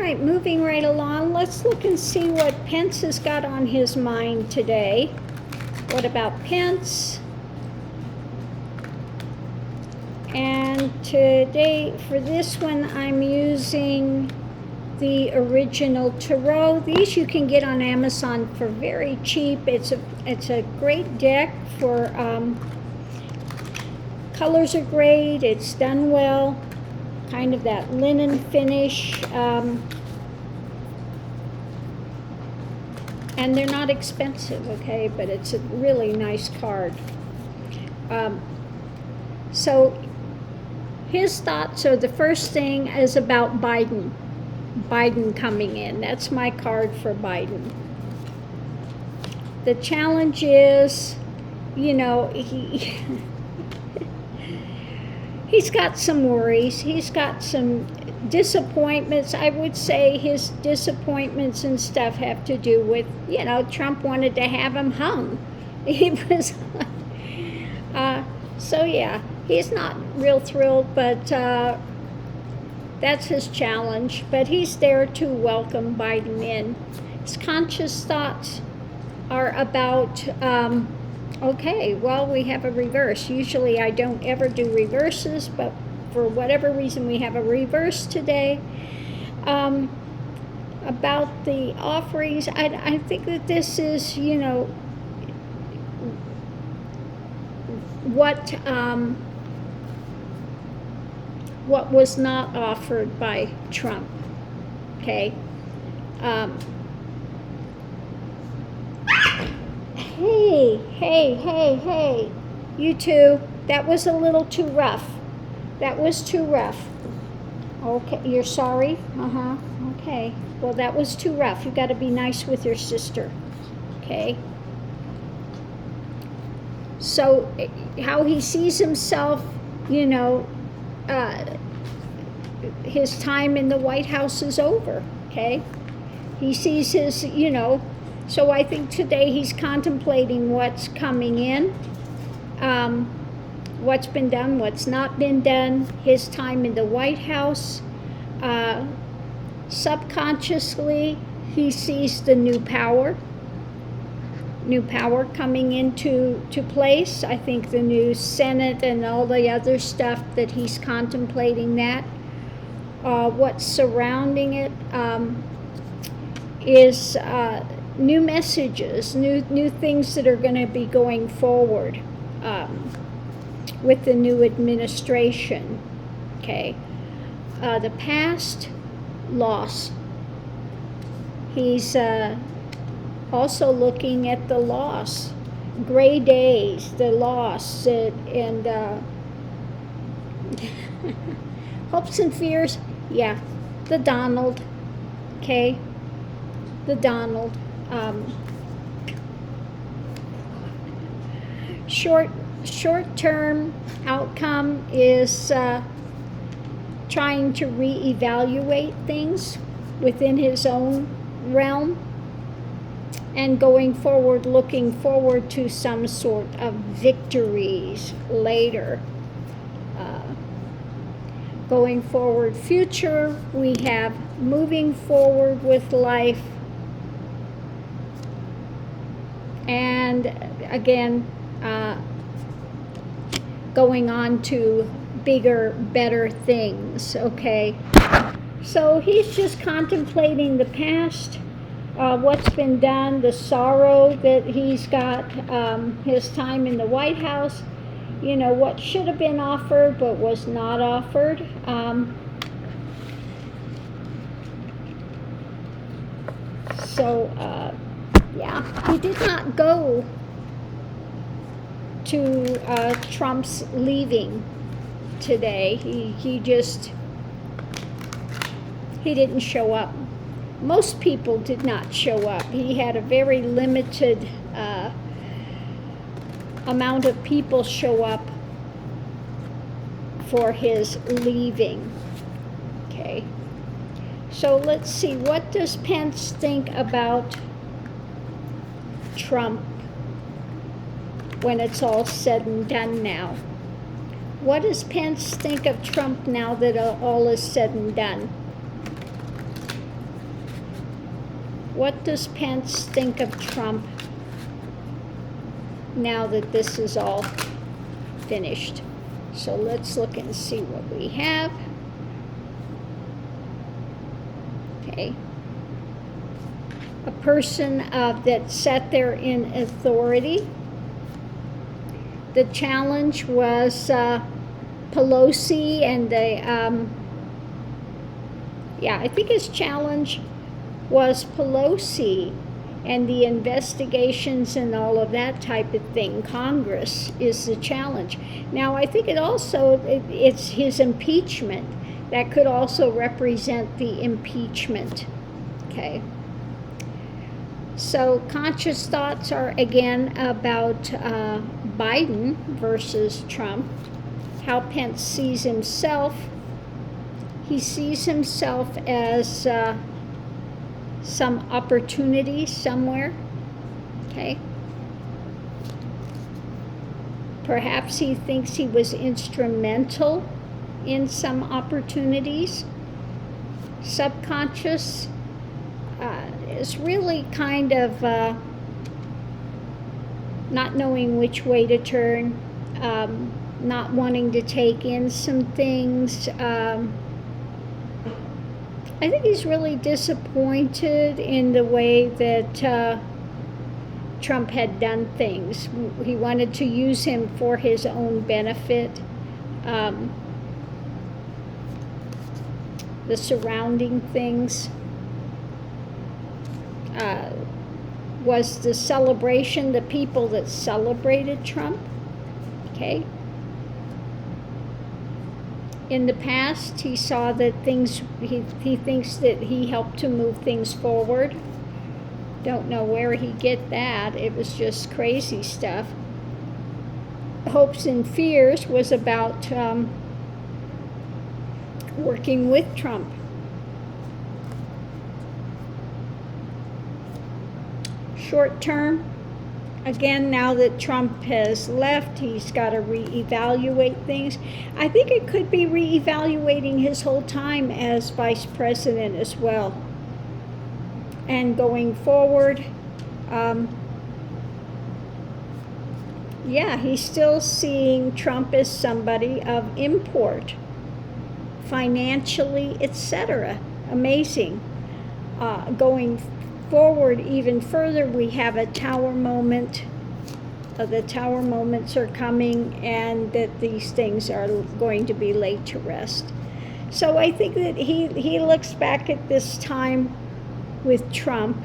right, moving right along. Let's look and see what Pence has got on his mind today. What about Pence? And today, for this one, I'm using the original tarot. These you can get on Amazon for very cheap. It's a great deck for colors are great. It's done well. Kind of that linen finish. And they're not expensive, okay? But it's a really nice card. So his thoughts are, the first thing is about Biden. Biden coming in. That's my card for Biden. The challenge is, you know, he's got some worries. He's got some disappointments. I would say his disappointments and stuff have to do with, you know, Trump wanted to have him hung. He was, so yeah, he's not real thrilled, but that's his challenge. But he's there to welcome Biden in. His conscious thoughts are about, okay, well, we have a reverse. Usually I don't ever do reverses, but for whatever reason we have a reverse today. About the offerings, I think that this is, you know, what was not offered by Trump, okay? Hey, you two, that was a little too rough. That was too rough. Okay, you're sorry? Okay. Well, that was too rough. You got to be nice with your sister, okay? So, how he sees himself, you know, his time in the White House is over, okay? He sees his, you know, so I think today he's contemplating what's coming in, what's been done, what's not been done, his time in the White House. Subconsciously, he sees the new power coming into place. I think the new Senate and all the other stuff that he's contemplating that. What's surrounding it is new messages, new things that are going to be going forward with the new administration. Okay, the past loss. He's also looking at the loss, gray days, the loss, and hopes and fears. Yeah, the Donald. Okay, the Donald. Short-term outcome is trying to reevaluate things within his own realm, and going forward, looking forward to some sort of victories later. Going forward, future, we have moving forward with life, and again, going on to bigger, better things, okay? So he's just contemplating the past, what's been done, the sorrow that he's got, his time in the White House, you know, what should have been offered but was not offered. Yeah, he did not go to Trump's leaving today. He didn't show up. Most people did not show up. He had a very limited amount of people show up for his leaving. Okay. So let's see, what does Pence think about Trump when it's all said and done now? What does Pence think of Trump now that all is said and done? What does Pence think of Trump now that this is all finished? So let's look and see what we have. Okay. A person that sat there in authority. The challenge was Pelosi and the, I think his challenge was Pelosi and the investigations and all of that type of thing. Congress is the challenge. Now, I think it's his impeachment. That could also represent the impeachment. Okay. So conscious thoughts are again about Biden versus Trump. How Pence sees himself. He sees himself as some opportunity somewhere. Okay. Perhaps he thinks he was instrumental in some opportunities. Subconscious is really kind of not knowing which way to turn, not wanting to take in some things. I think he's really disappointed in the way that Trump had done things. He wanted to use him for his own benefit. The surrounding things. Was the celebration, the people that celebrated Trump. Okay. In the past, he saw that things, he thinks that he helped to move things forward. Don't know where he get that. It was just crazy stuff. Hopes and fears was about working with Trump. Short term, again, now that Trump has left, he's got to reevaluate things. I think it could be reevaluating his whole time as vice president as well. And going forward, he's still seeing Trump as somebody of import, financially, etc. Amazing. Going forward even further, we have a tower moment. The tower moments are coming, and that these things are going to be laid to rest. So I think that he looks back at this time with Trump,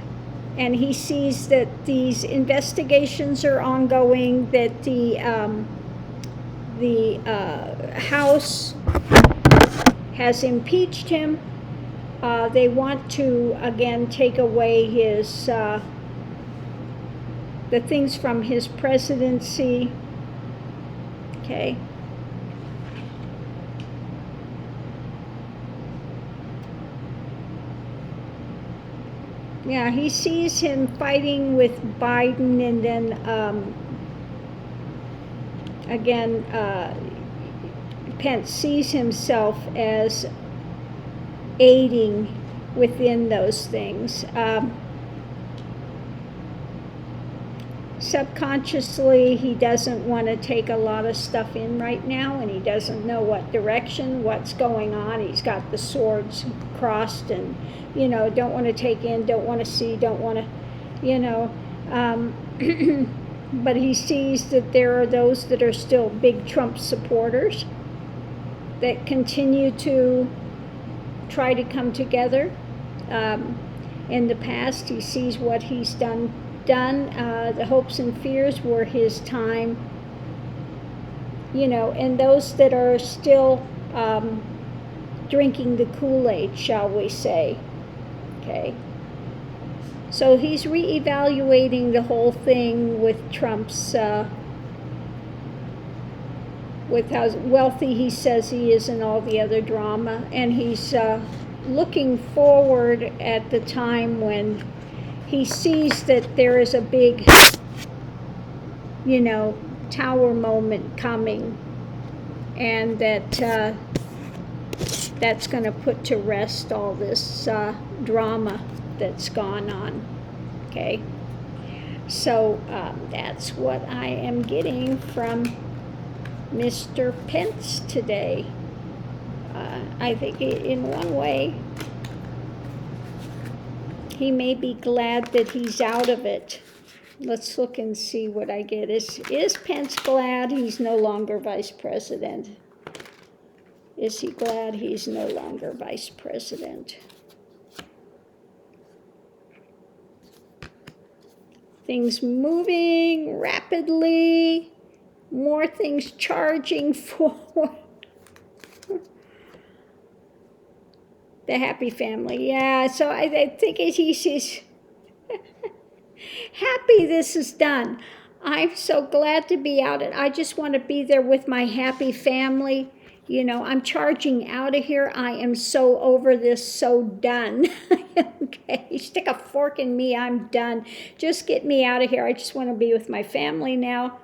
and he sees that these investigations are ongoing, that the House has impeached him. They want to, again, take away his, the things from his presidency. Okay. Yeah, he sees him fighting with Biden, and then, again, Pence sees himself as aiding within those things. Subconsciously, he doesn't want to take a lot of stuff in right now, and he doesn't know what direction, what's going on. He's got the swords crossed, and, don't want to take in, don't want to see, don't want to, but he sees that there are those that are still big Trump supporters that continue to try to come together. In the past, he sees what he's done. The hopes and fears were his time, and those that are still drinking the Kool-Aid, shall we say. Okay. So he's reevaluating the whole thing with Trump's, with how wealthy he says he is and all the other drama, and he's looking forward at the time when he sees that there is a big, tower moment coming, and that that's going to put to rest all this drama that's gone on. Okay, so that's what I am getting from Mr. Pence today. I think in one way, he may be glad that he's out of it. Let's look and see what I get. Is Pence glad he's no longer vice president? Is he glad he's no longer vice president? Things moving rapidly, more things charging forward. The happy family, yeah. So I think he's happy this is done. I'm so glad to be out. I just want to be there with my happy family. You know, I'm charging out of here. I am so over this, so done. Okay, stick a fork in me, I'm done. Just get me out of here. I just want to be with my family now.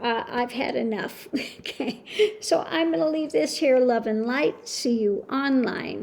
I've had enough. Okay, so I'm going to leave this here. Love and light. See you online.